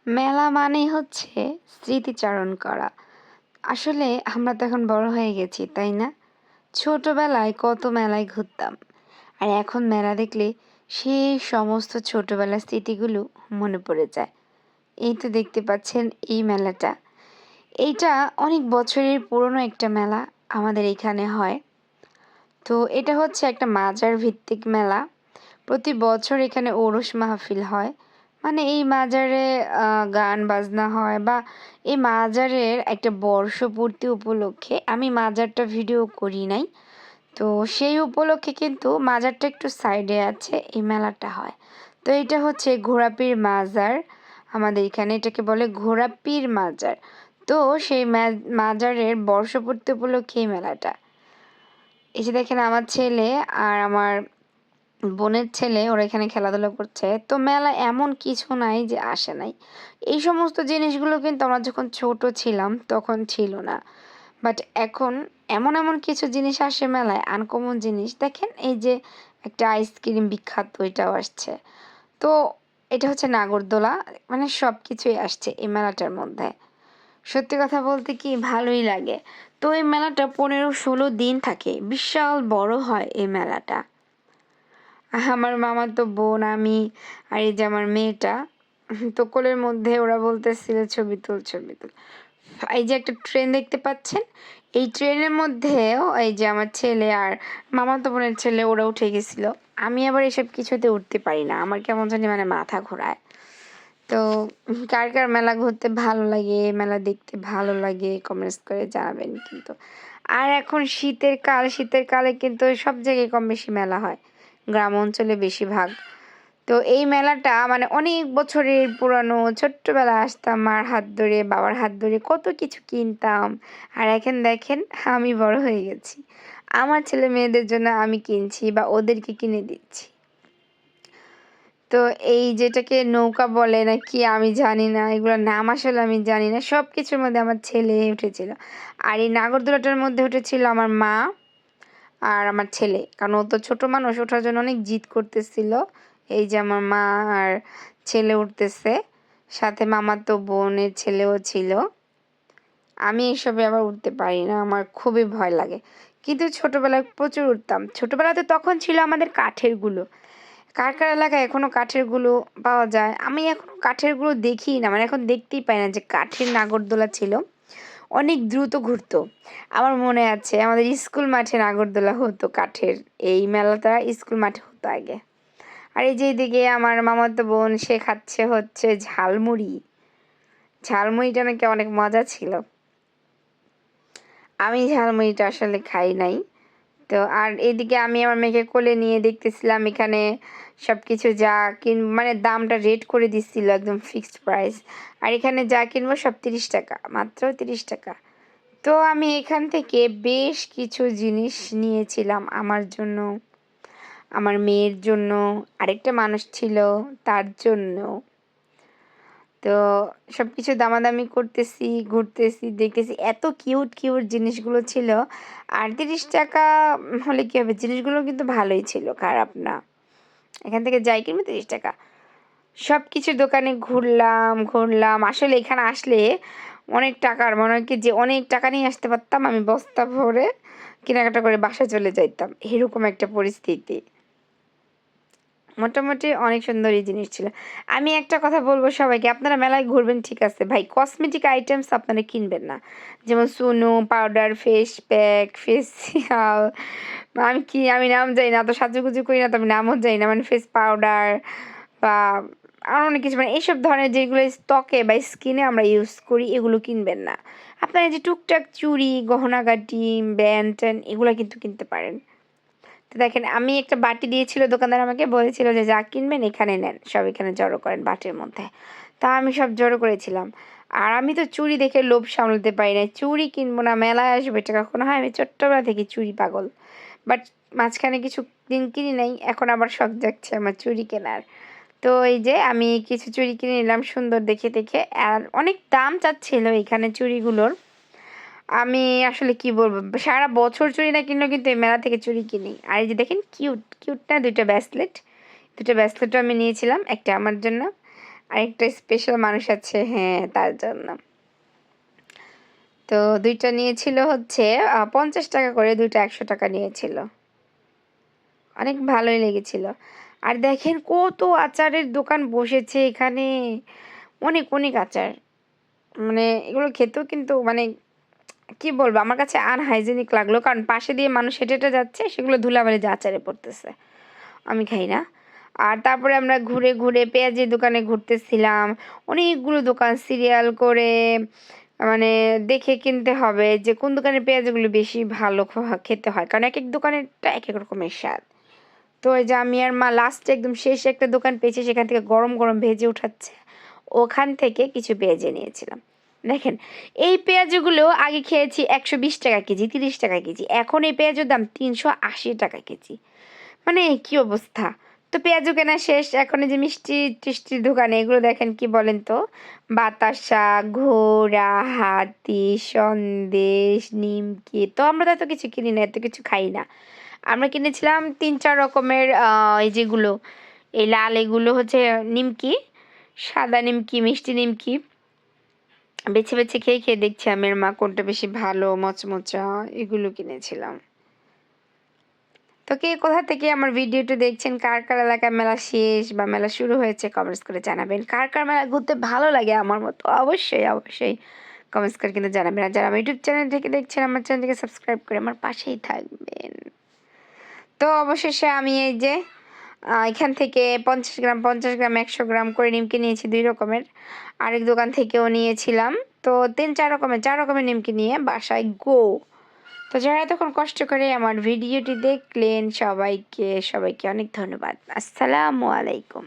মেলা মানেই হচ্ছে স্মৃতিচারণ করা। আসলে আমরা তো এখন বড় হয়ে গেছি, তাই না? ছোটবেলায় কত মেলায় ঘুরতাম। আর এখন মেলা দেখলে সেই সমস্ত ছোটবেলার স্মৃতিগুলো মনে পড়ে যায়। এই তো দেখতে পাচ্ছেন এই মেলাটা। এইটা অনেক বছরের পুরনো একটা মেলা আমাদের এখানে হয়। তো এটা হচ্ছে একটা মাজার ভিত্তিক মেলা। প্রতি বছর এখানে ওরস মাহফিল হয়। মানে এই মাজারে গান বাজনা হয় বা এই মাজারের একটা বর্ষপূর্তি উপলক্ষে আমি মাজারটা ভিডিও করি নাই। তো সেই উপলক্ষে কিন্তু মাজারটা একটু সাইডে আছে, এই মেলাটা হয়। তো এটা হচ্ছে ঘোড়াপীর মাজার। আমাদের এখানে এটাকে বলে ঘোড়াপীর মাজার। তো সেই মাজারের বর্ষপূর্তি উপলক্ষে এই মেলাটা। এই যে দেখেন আমার ছেলে আর আমার বোনের ছেলে ওরা এখানে খেলাধুলা করছে। তো মেলা এমন কিছু নাই যে আসে নাই। এই সমস্ত জিনিসগুলো কিন্তু আমরা যখন ছোট ছিলাম তখন ছিল না। বাট এখন এমন এমন কিছু জিনিস আসে মেলায়, আনকমন জিনিস। দেখেন এই যে একটা আইসক্রিম বিখ্যাত, এটাও আসছে। তো এটা হচ্ছে নাগরদোলা, মানে সব কিছুই আসছে এই মেলাটার মধ্যে। সত্যি কথা বলতে কি ভালোই লাগে। তো এই মেলাটা 15-16 দিন থাকে, বিশাল বড় হয় এই মেলাটা। আমার মামাতো বোন, আমি আর এই যে আমার মেয়েটা, তো কোলের মধ্যে ওরা বলতেছিল ছবি তুল ছবি তুল। এই যে একটা ট্রেন দেখতে পাচ্ছেন, এই ট্রেনের মধ্যেও এই যে আমার ছেলে আর মামাতো বোনের ছেলে ওরা উঠে গেছিল। আমি আবার এসব কিছুতে উঠতে পারি না, আমার কেমন জানি মানে মাথা ঘোরায়। তো কার কার মেলা ঘুরতে ভালো লাগে, মেলা দেখতে ভালো লাগে, কমেন্টস করে জানাবেন কিন্তু। আর এখন শীতের কালে কিন্তু সব জায়গায় কম বেশি মেলা হয়, গ্রাম অঞ্চলে বেশিরভাগ। তো এই মেলাটা মানে অনেক বছরের পুরানো। ছোট্টবেলায় আসতাম মার হাত ধরে, বাবার হাত ধরে কত কিছু কিনতাম। আর এখন দেখেন আমি বড় হয়ে গেছি, আমার ছেলে মেয়েদের জন্য আমি কিনছি বা ওদেরকে কিনে দিচ্ছি। তো এই যেটাকে নৌকা বলে না কি আমি জানি না, এগুলোর নাম আসলে আমি জানি না। সব কিছুর মধ্যে আমার ছেলে উঠেছিল। আর এই নাগরদোলাটার মধ্যে উঠেছিল আমার মা আর আমার ছেলে, কারণ ও তো ছোট মানুষ, ওঠার জন্য অনেক জিদ করতেছিল। এই যে আমার মা আর ছেলে উঠতেছে, সাথে মামাতো বোনের ছেলেও ছিল। আমি এসবে আবার উঠতে পারি না, আমার খুবই ভয় লাগে। কিন্তু ছোটবেলায় প্রচুর উঠতাম। ছোটবেলাতে তখন ছিল আমাদের কাঠের গুলো। কার কার এলাকায় এখনো কাঠের গুলো পাওয়া যায়? আমি এখনো কাঠের গুলো দেখিই না, মানে এখন দেখতেই পাই না যে কাঠের নাগরদোলা ছিল। অনেক দ্রুত ঘুরতো। আমার মনে আছে আমাদের স্কুল মাঠে নাগরদোলা হতো কাঠের। এই মেলাটা স্কুল মাঠে হতো আগে। আর এই যে এদিকে আমার মামাতো বোন, সে খাচ্ছে হচ্ছে ঝালমুড়ি। ঝালমুড়িটা নাকি অনেক মজা ছিল। আমি ঝালমুড়িটা আসলে খাই নাই। তো আর এদিকে আমি আমার মেয়েকে কোলে নিয়ে দেখতেছিলাম এখানে সবকিছু যা মানে দামটা রেট করে দিচ্ছিল একদম ফিক্সড প্রাইস। আর এখানে যা কিনবো সব 30 টাকা, মাত্র 30 টাকা। তো আমি এখান থেকে বেশ কিছু জিনিস নিয়েছিলাম আমার জন্য, আমার মেয়ের জন্য, আরেকটা মানুষ ছিল তার জন্য। তো সবকিছু দামাদামি করতেছি, ঘুরতেছি, দেখতেছি এত কিউট কিউট জিনিসগুলো ছিল। আর 30 টাকা হলে কি হবে, জিনিসগুলো কিন্তু ভালোই ছিল, খারাপ না। এখান থেকে যাই কিনবো 30 টাকা। সব কিছুর দোকানে ঘুরলাম ঘুরলাম, আসলে এখানে আসলে অনেক টাকার মনে হয় কি যে অনেক টাকা নিয়ে আসতে পারতাম, আমি বস্তা ভরে কেনাকাটা করে বাসায় চলে যাইতাম, এরকম একটা পরিস্থিতি। মোটামুটি অনেক সুন্দরই জিনিস ছিল। আমি একটা কথা বলবো সবাইকে, আপনারা মেলায় ঘুরবেন ঠিক আছে ভাই, কসমেটিক আইটেমস আপনারা কিনবেন না। যেমন সুনু পাউডার, ফেস প্যাক, ফেসিয়াল, আমি নাম জানি না, তো সাজুগুজু করি না, তো আমি নামও জানি না, মানে ফেস পাউডার বা আরও অনেক কিছু, মানে এইসব ধরনের যেগুলো ত্বকে বা স্কিনে আমরা ইউজ করি এগুলো কিনবেন না। আপনারা যে টুকটাক চুড়ি, গহনাগাটি, ব্যান্ড ট্যান্ড এগুলো কিন্তু কিনতে পারেন। তো দেখেন আমি একটা বাটি দিয়েছিল দোকানদার, আমাকে বলেছিল যে যা কিনবেন এখানে নেন, সব এখানে জড়ো করেন বাটির মধ্যে। তা আমি সব জড়ো করেছিলাম। আর আমি তো চুড়ি দেখে লোভ সামলাতে পারি না, চুড়ি কিনবো না, মেলায় আসবো এটা কখনো হয়? আমি ছোট্টবেলা থেকে চুড়ি পাগল। বাট মাঝখানে কিছু দিন কিনি নাই, এখন আবার শখ জাগছে আমার চুড়ি কেনার। তো এই যে আমি কিছু চুড়ি কিনে নিলাম সুন্দর দেখে দেখে। আর অনেক দাম চাচ্ছিল এখানে চুড়িগুলোর। আমি আসলে কি বলবো, সারা বছর চুড়ি না কিনলেও কিন্তু এই মেলা থেকে চুড়ি কিনি। আর এই যে দেখেন কিউট কিউট না, দুইটা ব্রেসলেটও আমি নিয়েছিলাম, একটা আমার জন্য আরেকটা স্পেশাল মানুষ আছে, হ্যাঁ, তার জন্য। তো ২ টা নিয়েছিল হচ্ছে ৫০ টাকা করে, ২ টা ১০০ টাকা নিয়েছিল। অনেক ভালোই লেগেছিল। আর দেখেন কত আচারের দোকান বসেছে এখানে। অনেক, অনেক আচার। মানে এগুলো খেতেও কিন্তু মানে কি বলবো, আমার কাছে আনহাইজেনিক লাগলো। কারণ পাশে দিয়ে মানুষ হেঁটে, হেঁটে যাচ্ছে, সেগুলো ধুলাবালি দিয়ে আচারে পড়তেছে। আমি খাই না। আর তারপরে আমরা ঘুরে, ঘুরে পেঁয়াজের দোকানে ঘুরতেছিলাম। অনেকগুলো দোকান সিরিয়াল করে মানে দেখে কিনতে হবে যে কোন দোকানের পেঁয়াজগুলো বেশি ভালো খেতে হয়। কারণ একেক দোকানেরটা একেক রকমের স্বাদ। তো এই যে আমি আর মা লাস্টে একদম শেষে একটা দোকান পেয়েছি, সেখান থেকে গরম, গরম ভেজে উঠাচ্ছে। ওখান থেকে কিছু পেঁয়াজ নিয়েছিলাম। দেখেন, এই পেঁয়াজগুলো আগে খেয়েছি ১২০ টাকা কেজি, ৩০ টাকা কেজি। এখন এই পেঁয়াজের দাম ৩৮০ টাকা কেজি। মানে কি অবস্থা! তো পেঁয়াজও কেনা শেষ। এখন এই যে মিষ্টি-টিষ্টির দোকানে এগুলো দেখেন কি বলেন তো? বাতাসা, ঘোড়া, হাতি, সন্দেশ, নিমকি। তো আমরা তো এত কিছু কিনি না, এত কিছু খাই না। আমরা কিনেছিলাম ৩-৪ রকমের এই যেগুলো, এই লাল এগুলো হচ্ছে নিমকি, সাদা নিমকি, মিষ্টি নিমকি। বেছে, বেছে খেয়ে, খেয়ে দেখছি আমি আর মা কোনটা বেশি ভালো মচমচা, এগুলো কিনেছিলাম। তো কে কোথা থেকে আমার ভিডিওটি দেখছেন, কার, কার এলাকায় মেলা শেষ বা মেলা শুরু হয়েছে কমেন্টস করে জানাবেন। কার, কার মেলা ঘুরতে ভালো লাগে আমার মতো অবশ্যই, অবশ্যই কমেন্টস করে কিন্তু জানাবেন। আর যারা আমার ইউটিউব চ্যানেল থেকে দেখছেন, আমার চ্যানেলটিকে সাবস্ক্রাইব করে আমার পাশেই থাকবেন। তো অবশেষে আমি এই যে এখান থেকে ৫০ গ্রাম, ৫০ গ্রাম, ১০০ গ্রাম করে নিমকি নিয়েছি ২ রকমের। আরেক দোকান থেকেও নিয়েছিলাম। তো ৩-৪ রকমের, ৪ রকমের নিমকি নিয়ে বাসায় গো। তো যারা এতক্ষণ কষ্ট করে আমার ভিডিওটি দেখলেন সবাইকে, সবাইকে অনেক ধন্যবাদ। আসসালামু আলাইকুম।